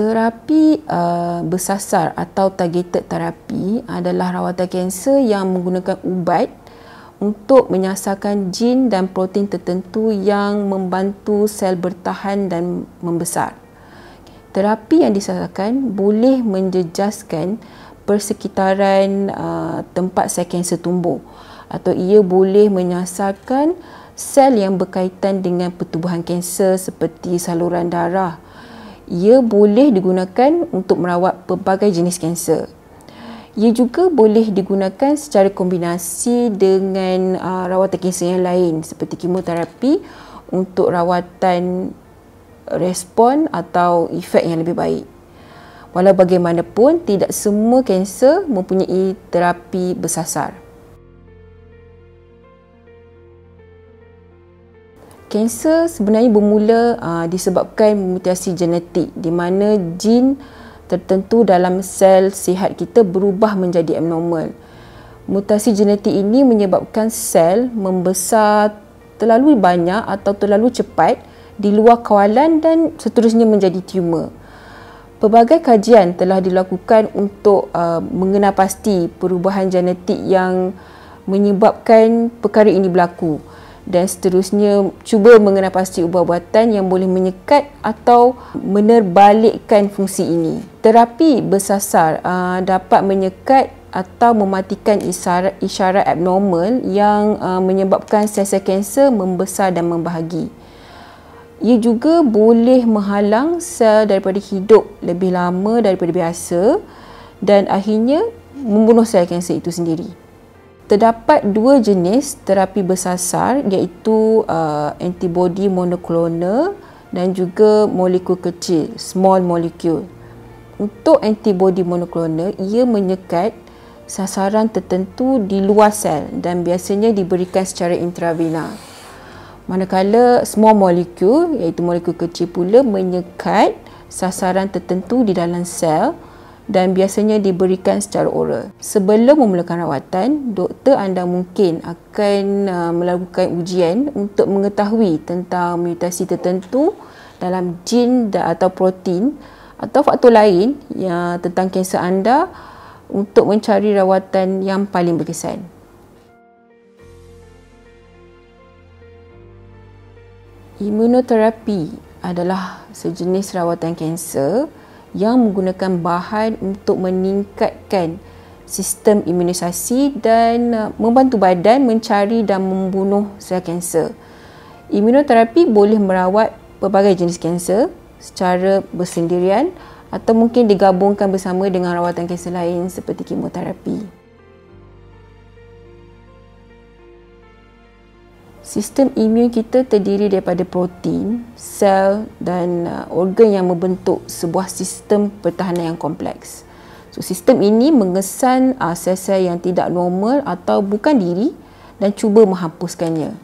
Terapi bersasar atau targeted terapi adalah rawatan kanser yang menggunakan ubat untuk menyasarkan jin dan protein tertentu yang membantu sel bertahan dan membesar. Terapi yang disasarkan boleh menjejaskan persekitaran tempat sel kanser tumbuh, atau ia boleh menyasarkan sel yang berkaitan dengan pertubuhan kanser seperti saluran darah. Ia boleh digunakan untuk merawat pelbagai jenis kanser. Ia juga boleh digunakan secara kombinasi dengan rawatan kanser yang lain seperti kemoterapi untuk rawatan respon atau efek yang lebih baik. Walau bagaimanapun, tidak semua kanser mempunyai terapi bersasar. Kanser sebenarnya bermula disebabkan mutasi genetik di mana jin tertentu dalam sel sihat kita berubah menjadi abnormal. Mutasi genetik ini menyebabkan sel membesar terlalu banyak atau terlalu cepat di luar kawalan dan seterusnya menjadi tumor. Pelbagai kajian telah dilakukan untuk mengenal pasti perubahan genetik yang menyebabkan perkara ini berlaku, dan seterusnya cuba mengenal pasti ubat-ubatan yang boleh menyekat atau menerbalikkan fungsi ini. Terapi bersasar dapat menyekat atau mematikan isyarat abnormal yang menyebabkan sel-sel kanser membesar dan membahagi. Ia juga boleh menghalang sel daripada hidup lebih lama daripada biasa dan akhirnya membunuh sel kanser itu sendiri. Terdapat dua jenis terapi bersasar, iaitu antibody monoklonal dan juga molekul kecil, small molecule. Untuk antibody monoklonal, ia menyekat sasaran tertentu di luar sel dan biasanya diberikan secara intravena. Manakala small molecule, iaitu molekul kecil pula, menyekat sasaran tertentu di dalam sel dan biasanya diberikan secara oral. Sebelum memulakan rawatan, doktor anda mungkin akan melakukan ujian untuk mengetahui tentang mutasi tertentu dalam jin atau protein atau faktor lain yang tentang kanser anda untuk mencari rawatan yang paling berkesan. Imunoterapi adalah sejenis rawatan kanser yang menggunakan bahan untuk meningkatkan sistem imunisasi dan membantu badan mencari dan membunuh sel kanser. Imunoterapi boleh merawat pelbagai jenis kanser secara bersendirian atau mungkin digabungkan bersama dengan rawatan kanser lain seperti kemoterapi. Sistem imun kita terdiri daripada protein, sel dan organ yang membentuk sebuah sistem pertahanan yang kompleks. So, sistem ini mengesan sel-sel yang tidak normal atau bukan diri dan cuba menghapuskannya.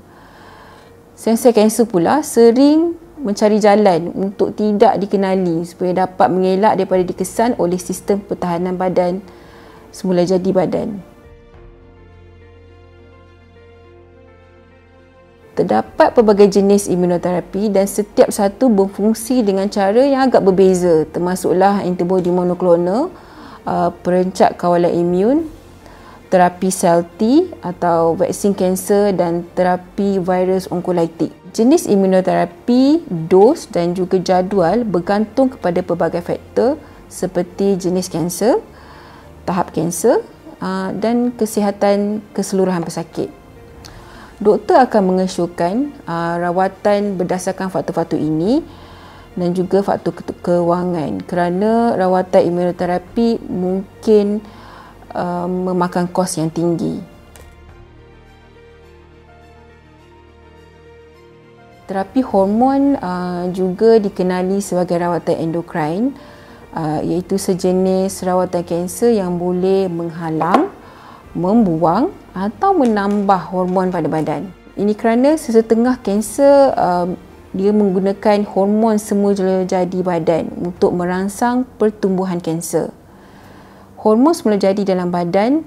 Sel-sel kanser pula sering mencari jalan untuk tidak dikenali supaya dapat mengelak daripada dikesan oleh sistem pertahanan badan semula jadi badan. Terdapat pelbagai jenis imunoterapi dan setiap satu berfungsi dengan cara yang agak berbeza, termasuklah antibody monoklonal, perencak kawalan imun, terapi sel T atau vaksin kanser dan terapi virus onkolitik. Jenis imunoterapi, dos dan juga jadual bergantung kepada pelbagai faktor seperti jenis kanser, tahap kanser dan kesihatan keseluruhan pesakit. Doktor akan mengesyorkan rawatan berdasarkan faktor-faktor ini dan juga faktor kewangan, kerana rawatan imunoterapi mungkin memakan kos yang tinggi. Terapi hormon juga dikenali sebagai rawatan endokrin, iaitu sejenis rawatan kanser yang boleh menghalang, membuang atau menambah hormon pada badan. Ini kerana sesetengah kanser dia menggunakan hormon semula jadi badan untuk merangsang pertumbuhan kanser. Hormon semula jadi dalam badan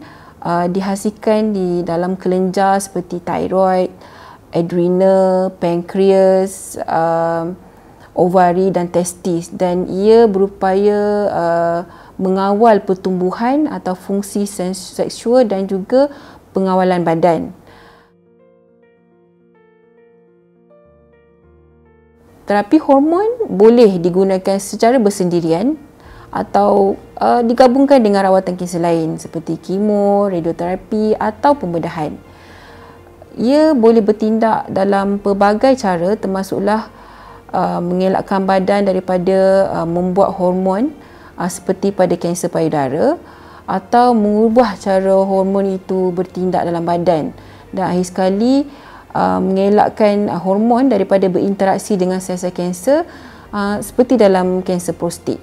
dihasilkan di dalam kelenjar seperti tiroid, adrenal, pankreas, ovari dan testis, dan ia berupaya mengawal pertumbuhan atau fungsi seksual dan juga pengawalan badan. Terapi hormon boleh digunakan secara bersendirian atau digabungkan dengan rawatan kanser lain seperti kemo, radioterapi atau pembedahan. Ia boleh bertindak dalam pelbagai cara, termasuklah mengelakkan badan daripada membuat hormon seperti pada kanser payudara, atau mengubah cara hormon itu bertindak dalam badan, dan akhir sekali mengelakkan hormon daripada berinteraksi dengan sel-sel kanser seperti dalam kanser prostat.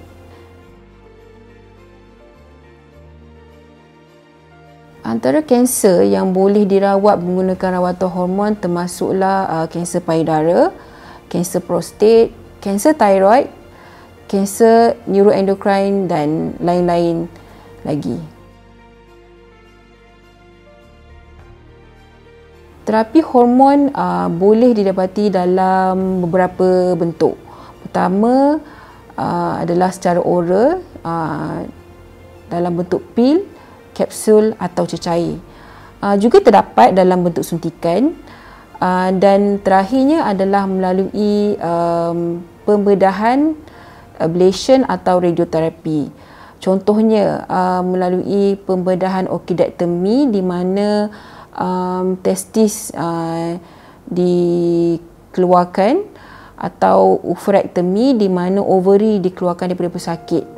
Antara kanser yang boleh dirawat menggunakan rawatan hormon termasuklah kanser payudara, kanser prostat, kanser tiroid, kanser neuroendokrine dan lain-lain lagi. Terapi hormon boleh didapati dalam beberapa bentuk. Pertama adalah secara oral, dalam bentuk pil, kapsul atau cecair. Juga terdapat dalam bentuk suntikan, dan terakhirnya adalah melalui pembedahan, ablation atau radioterapi. Contohnya melalui pembedahan orkidektomi di mana testis dikeluarkan, atau oophorectomy di mana ovary dikeluarkan daripada pesakit.